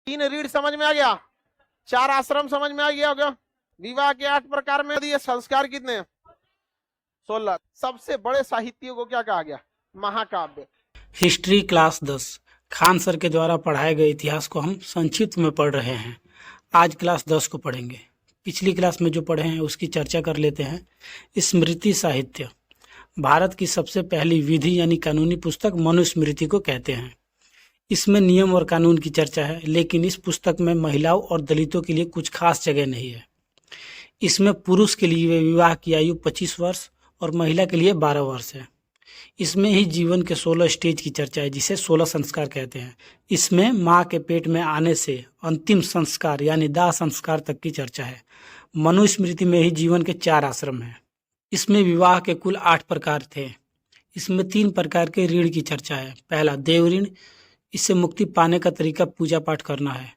तीन रीढ़ समझ में आ गया, चार आश्रम समझ में आ गया होगा, विवाह के 8 प्रकार में दिए, संस्कार कितने 16। सबसे बड़े साहित्य को क्या कहा गया? महाकाव्य। हिस्ट्री क्लास 10 खान सर के द्वारा पढ़ाए गए इतिहास को हम संक्षिप्त में पढ़ रहे हैं। आज क्लास 10 को पढ़ेंगे। पिछली क्लास में जो पढ़े हैं उसकी चर्चा कर लेते हैं। स्मृति साहित्य भारत की सबसे पहली विधि यानी कानूनी पुस्तक मनुस्मृति को कहते हैं। इसमें नियम और कानून की चर्चा है, लेकिन इस पुस्तक में महिलाओं और दलितों के लिए कुछ खास जगह नहीं है। इसमें पुरुष के लिए विवाह की आयु 25 वर्ष और महिला के लिए 12 वर्ष है। इसमें ही जीवन के 16 स्टेज की चर्चा है, जिसे 16 संस्कार कहते हैं। इसमें माँ के पेट में आने से अंतिम संस्कार यानी दाह संस्कार तक की चर्चा है। मनुस्मृति में ही जीवन के 4 आश्रम हैं। इसमें विवाह के कुल 8 प्रकार थे। इसमें 3 प्रकार के ऋण की चर्चा है। पहला देव ऋण, इससे मुक्ति पाने का तरीका पूजा पाठ करना है।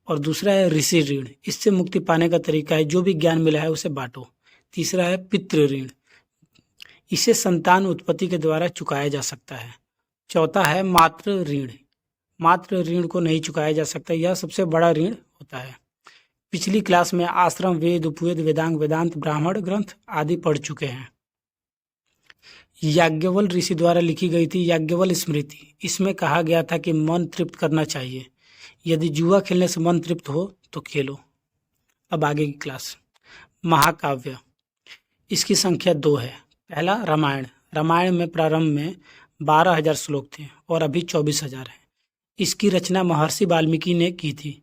और दूसरा है ऋषि ऋण, इससे मुक्ति पाने का तरीका है जो भी ज्ञान मिला है उसे बांटो। तीसरा है पितृ ऋण, इसे संतान उत्पत्ति के द्वारा चुकाया जा सकता है। चौथा है मातृ ऋण, मातृ ऋण को नहीं चुकाया जा सकता, यह सबसे बड़ा ऋण होता है। पिछली क्लास में आश्रम, वेद, उपवेद, वेदांग, वेदांत, ब्राह्मण ग्रंथ आदि पढ़ चुके हैं। याज्ञवल ऋषि द्वारा लिखी गई थी याज्ञवल स्मृति। इसमें कहा गया था कि मन तृप्त करना चाहिए, यदि जुआ खेलने से मन तृप्त हो तो खेलो। अब आगे की क्लास। महाकाव्य, इसकी संख्या 2 है। पहला रामायण, रामायण में प्रारंभ में 12,000 श्लोक थे और अभी 24,000 हैं। इसकी रचना महर्षि वाल्मीकि ने की थी।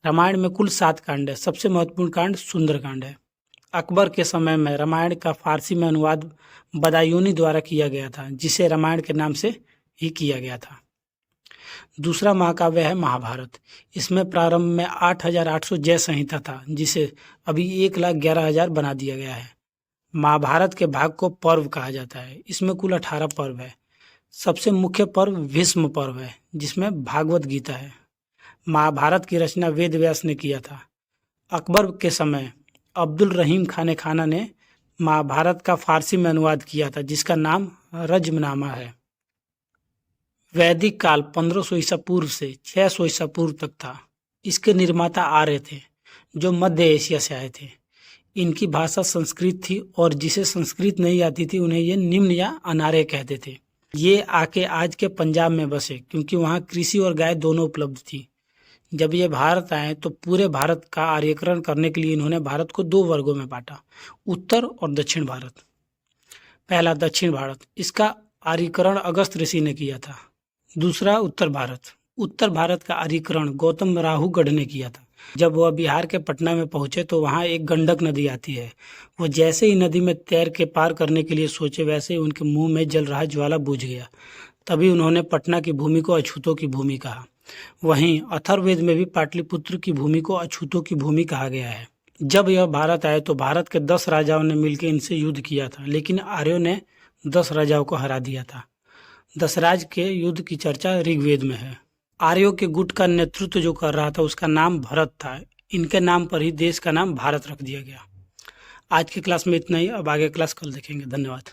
रामायण में कुल 7 कांड है। सबसे महत्वपूर्ण कांड सुंदरकांड है। अकबर के समय में रामायण का फारसी में अनुवाद बदायूनी द्वारा किया गया था, जिसे रामायण के नाम से ही किया गया था। दूसरा महाकाव्य है महाभारत। इसमें प्रारंभ में 8,800 जय संहिता था, जिसे अभी 1,11,000 बना दिया गया है। महाभारत के भाग को पर्व कहा जाता है। इसमें कुल 18 पर्व है। सबसे मुख्य पर्व भीष्म पर्व है, जिसमें भागवत गीता है। महाभारत की रचना वेद व्यास ने किया था। अकबर के समय अब्दुल रहीम खान खाना ने महाभारत का फारसी में अनुवाद किया था, जिसका नाम रज्मनामा है। वैदिक काल 1500 ईसा पूर्व से 600 ईसा पूर्व तक था। इसके निर्माता आर्य थे, जो मध्य एशिया से आए थे। इनकी भाषा संस्कृत थी और जिसे संस्कृत नहीं आती थी उन्हें ये निम्न या अनार्य कहते थे। ये आके आज के पंजाब में बसे, क्योंकि वहाँ कृषि और गाय दोनों उपलब्ध थी। जब ये भारत आए तो पूरे भारत का आर्यकरण करने के लिए इन्होंने भारत को 2 वर्गों में बांटा, उत्तर और दक्षिण भारत। पहला दक्षिण भारत, इसका आर्यकरण अगस्त ऋषि ने किया था। दूसरा उत्तर भारत, उत्तर भारत का आर्यकरण गौतम राहुगढ़ ने किया था। जब वह बिहार के पटना में पहुंचे तो वहां एक गंडक नदी आती है। वो जैसे ही नदी में तैर के पार करने के लिए सोचे, वैसे ही उनके मुंह में जल रहा ज्वाला बुझ गया। तभी उन्होंने पटना की भूमि को अछूतों की भूमि कहा। वहीं अथर्ववेद में भी पाटलिपुत्र की भूमि को अछूतों की भूमि कहा गया है। जब यह भारत आए तो भारत के 10 राजाओं ने मिलकर इनसे युद्ध किया था, लेकिन आर्यों ने 10 राजाओं को हरा दिया था। दशराज के युद्ध की चर्चा ऋग्वेद में है। आर्यों के गुट का नेतृत्व जो कर रहा था उसका नाम भरत था। इनके नाम पर ही देश का नाम भारत रख दिया गया। आज की क्लास में इतना ही। अब आगे क्लास कल देखेंगे। धन्यवाद।